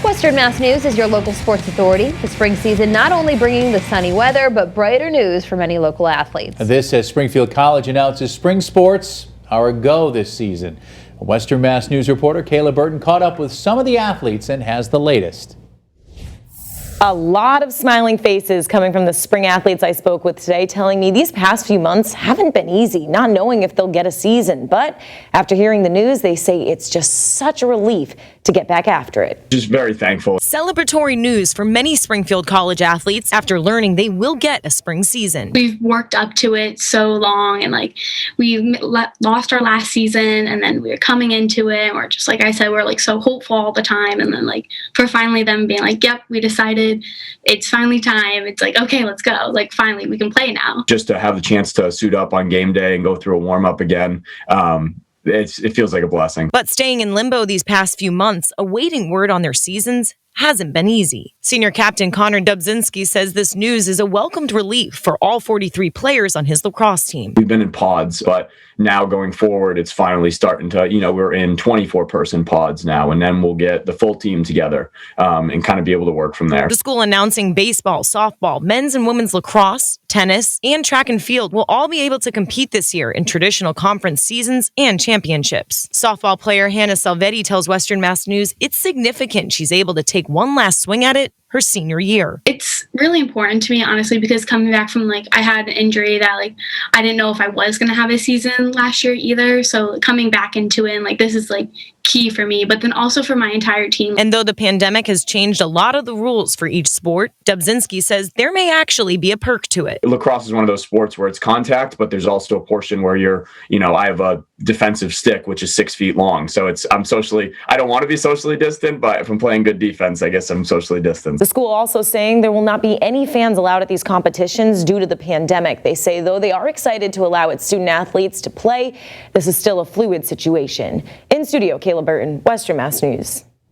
Western Mass News is your local sports authority. The spring season not only bringing the sunny weather, but brighter news for many local athletes. This as Springfield College announces spring sports are a go this season. Western Mass News reporter Kayla Burton caught up with some of the athletes and has the latest. A lot of smiling faces coming from the spring athletes I spoke with today, telling me these past few months haven't been easy, not knowing if they'll get a season. But after hearing the news, they say it's just such a relief to get back after it. Just very thankful. Celebratory news for many Springfield College athletes after learning they will get a spring season. We've worked up to it so long, and we lost our last season, and then we were coming into it, and we're just, like I said, we're so hopeful all the time, and then for finally them being yep, we decided it's finally time. It's okay, let's go. Finally we can play now. Just to have the chance to suit up on game day and go through a warm up again. It feels like a blessing. But staying in limbo these past few months, awaiting word on their seasons, hasn't been easy. Senior captain Connor Dubzinski says this news is a welcomed relief for all 43 players on his lacrosse team. We've been in pods, but now going forward, it's finally starting to, we're in 24-person pods now, and then we'll get the full team together and kind of be able to work from there. The school announcing baseball, softball, men's and women's lacrosse, tennis, and track and field will all be able to compete this year in traditional conference seasons and championships. Softball player Hannah Salvetti tells Western Mass News it's significant she's able to take one last swing at it her senior year. It's really important to me, honestly, because coming back from I had an injury that I didn't know if I was going to have a season last year either. So coming back into it, and this is key for me, but then also for my entire team. And though the pandemic has changed a lot of the rules for each sport, Dubzinski says there may actually be a perk to it. Lacrosse is one of those sports where it's contact, but there's also a portion where you're, I have a defensive stick, which is 6 feet long. So I don't want to be socially distant, but if I'm playing good defense, I guess I'm socially distant. The school also saying there will not be any fans allowed at these competitions due to the pandemic. They say, though, they are excited to allow its student athletes to play, this is still a fluid situation. In studio, Kayla Burton, Western Mass News.